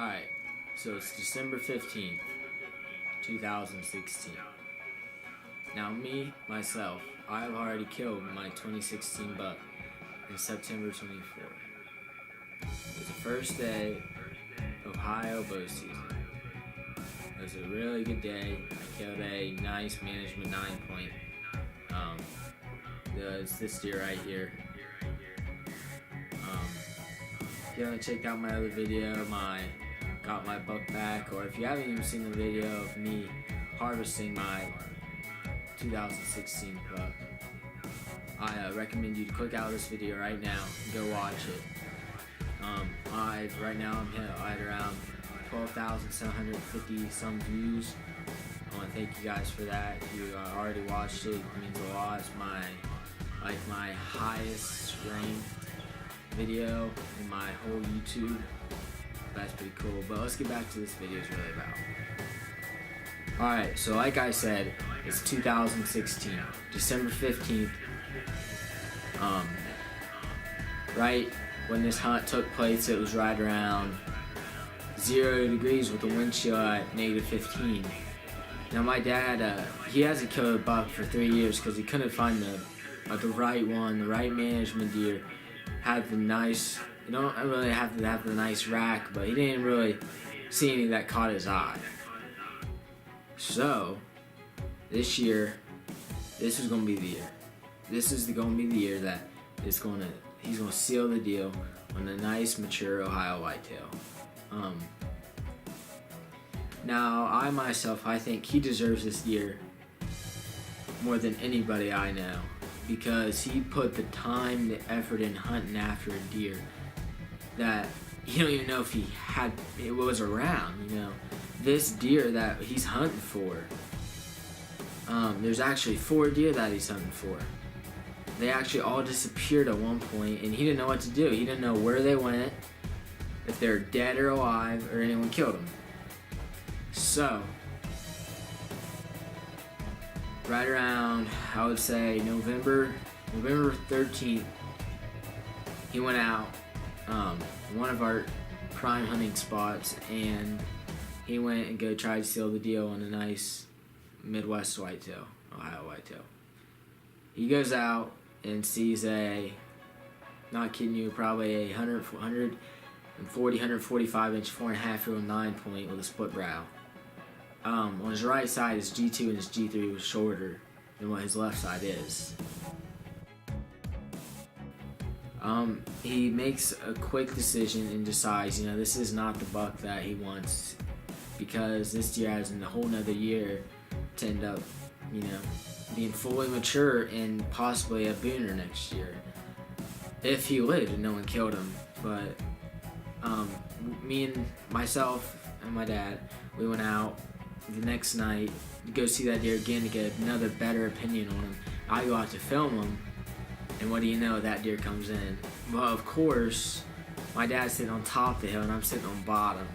Alright, so it's December 15th, 2016. Now myself, I have already killed my 2016 buck in September 24th. It was the first day of Ohio bow season. It was a really good day. I killed a nice management 9-point. It's this deer right here. If you haven't checked out my other video, got my buck back, or if you haven't even seen the video of me harvesting my 2016 buck, I recommend you to click out this video right now and go watch it. Right now I'm at around 12,750 some views. I want to thank you guys for that. If you already watched it, it means a lot. It's my highest ranked video in my whole YouTube. That's pretty cool. But let's get back to this video is really about. Alright, so like I said, it's 2016, December 15th. Right when this hunt took place, it was right around 0 degrees with the wind chill at -15. Now my dad, he hasn't killed a buck for 3 years because he couldn't find the right one, the right management deer. Had the nice, you don't really have to have the nice rack, but he didn't really see any that caught his eye. So this year, this is gonna be the year. This is gonna be the year that he's gonna seal the deal on a nice mature Ohio whitetail. Now I think he deserves this deer more than anybody I know, because he put the time, the effort in hunting after a deer that you don't even know if it was around. You know, this deer that he's hunting for, there's actually 4 deer that he's hunting for. They actually all disappeared at one point, and he didn't know what to do. He didn't know where they went, if they're dead or alive, or anyone killed them. So right around, I would say November 13th, he went out one of our prime hunting spots, and he went and tried to seal the deal on a nice Midwest whitetail, Ohio whitetail. He goes out and sees not kidding you, probably a 140, 145 inch 4.5-year-old 9-point with a split brow. On his right side, his G2 and his G3 was shorter than what his left side is. He makes a quick decision and decides, this is not the buck that he wants, because this deer has a whole nother year to end up, being fully mature and possibly a booner next year, if he lived and no one killed him. But me and myself and my dad, we went out the next night to go see that deer again to get another better opinion on him. I go out to film him, and what do you know, that deer comes in. Well, of course, my dad's sitting on top of the hill and I'm sitting on bottom,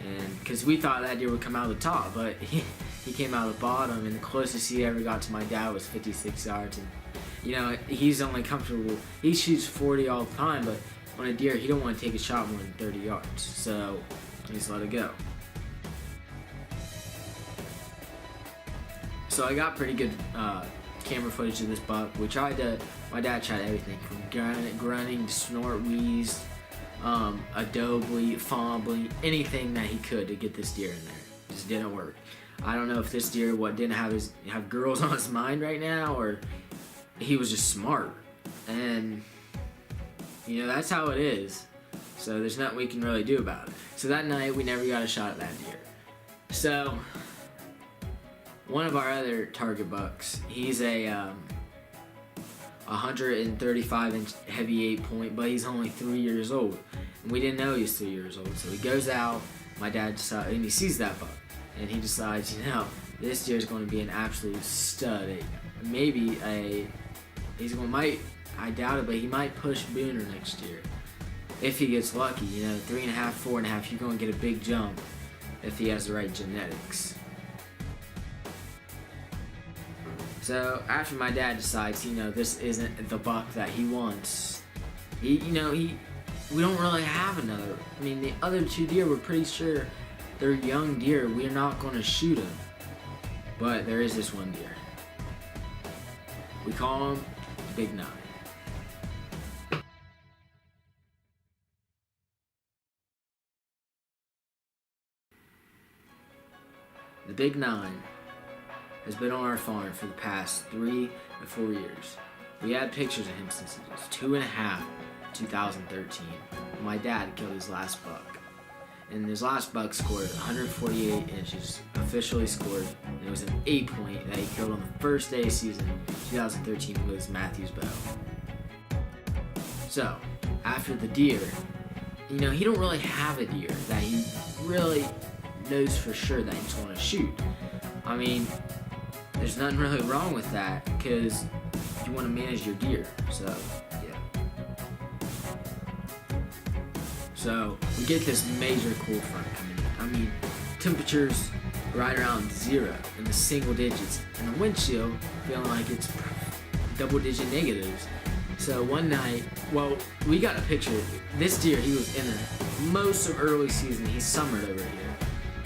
and because we thought that deer would come out of the top, but he came out of the bottom, and the closest he ever got to my dad was 56 yards. And he's only comfortable, he shoots 40 all the time, but on a deer he don't want to take a shot more than 30 yards, so he just let it go. So I got pretty good camera footage of this buck. My dad tried everything from grunting to snort, wheeze, a doe bleat, fawn bleat, anything that he could to get this deer in there. Just didn't work. I don't know if this deer didn't have girls on his mind right now, or he was just smart. And that's how it is. So there's nothing we can really do about it. So that night we never got a shot at that deer. So one of our other target bucks, he's a 135 inch heavy 8-point, but he's only 3 years old, and we didn't know he was 3 years old. So he goes out, my dad decides, and he sees that buck, and he decides, this deer is going to be an absolute stud. I doubt it, but he might push booner next year if he gets lucky. 3.5, 4.5, you're going to get a big jump if he has the right genetics. So after my dad decides, this isn't the buck that he wants, we don't really have another. I mean, the other 2 deer, we're pretty sure they're young deer. We're not going to shoot them. But there is this one deer. We call him Big 9. The Big 9 has been on our farm for the past 3 to 4 years. We had pictures of him since he was 2.5, 2013. My dad killed his last buck. And his last buck scored 148 inches, officially scored, and it was an 8-point that he killed on the first day of season 2013 with his Matthews bow. So, after the deer, he don't really have a deer that he really knows for sure that he's going to shoot. I mean, there's nothing really wrong with that because you want to manage your deer. So, yeah. So, we get this major cool front coming in. I mean, temperatures right around 0 in the single digits, and the wind chill feeling like it's double-digit negatives. So one night, well, we got a picture. This deer, he was in most of early season. He summered over here.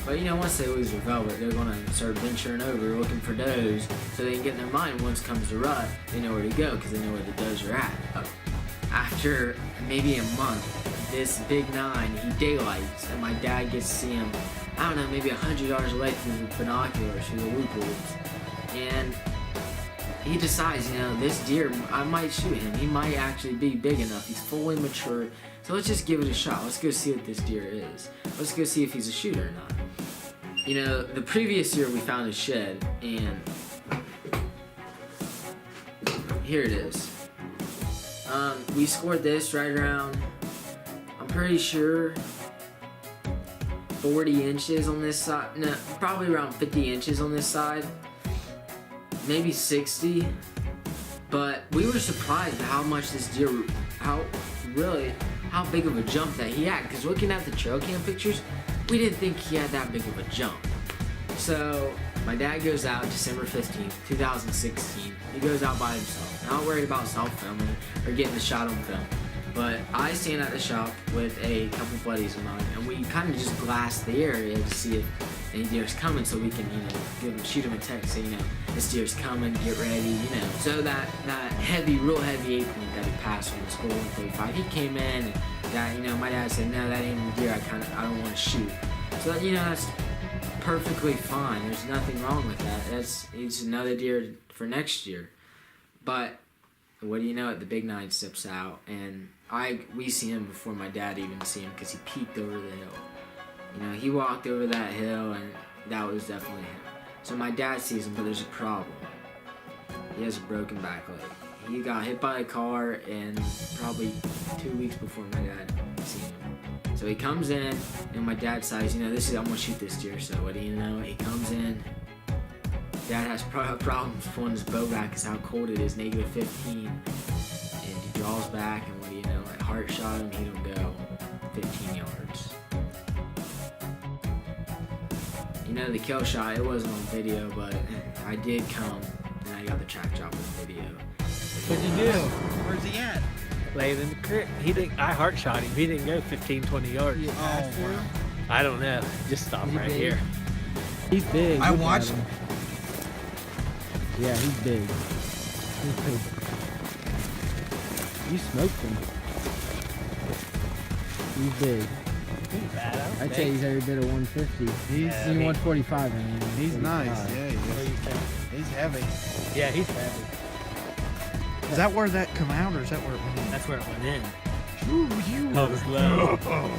But once they lose their velvet, they're going to start venturing over looking for does so they can get in their mind once comes the rut, they know where to go because they know where the does are at. After maybe a month, this Big 9, he daylights, and my dad gets to see him, I don't know, maybe 100 yards away through the binoculars, through the loopholes. And he decides, this deer, I might shoot him. He might actually be big enough. He's fully mature. So let's just give it a shot. Let's go see what this deer is. Let's go see if he's a shooter or not. The previous year we found a shed, and here it is. We scored this right around, I'm pretty sure, 40 inches on this side. No, probably around 50 inches on this side. Maybe 60. But we were surprised at how much this deer, how big of a jump that he had. Because looking at the trail cam pictures, we didn't think he had that big of a jump. So my dad goes out December 15th, 2016. He goes out by himself. Not worried about self-filming or getting the shot on film. But I stand at the shop with a couple buddies of mine, and we kind of just glass the area to see if any deer's coming, so we can, shoot him a text, say, this deer's coming, get ready, So that real heavy 8-point that he passed from the school 135, he came in, and that, my dad said, no, that ain't a deer I don't want to shoot. So that's perfectly fine. There's nothing wrong with that. It's another deer for next year. But what do you know? The Big 9 steps out, and we see him before my dad even see him because he peeked over the hill. He walked over that hill, and that was definitely him. So my dad sees him, but there's a problem. He has a broken back leg. He got hit by a car, and probably 2 weeks before my dad seen him. So he comes in, and my dad decides, I'm gonna shoot this deer. So what do you know? He comes in. Dad has problems pulling his bow back because how cold it is, -15. And he draws back, and what do you know? At heart shot him, he don't go 15 yards. The kill shot, it wasn't on video, but I did come, and I got the track drop on video. What'd you do? Where's he at? Laying in the creek. I heart shot him. He didn't go 15, 20 yards. Wow. I don't know. Just stop right here. He's big. I watched him. Yeah, he's big. You smoked him. He's big. He's bad. I'd say he's every bit of 150. He's 145. He's nice. 145. Yeah, he's heavy. Yeah, he's heavy. Is that where that come out, or is that where it went in? That's where it went in. Ooh, you. Oh, it was low. Oh.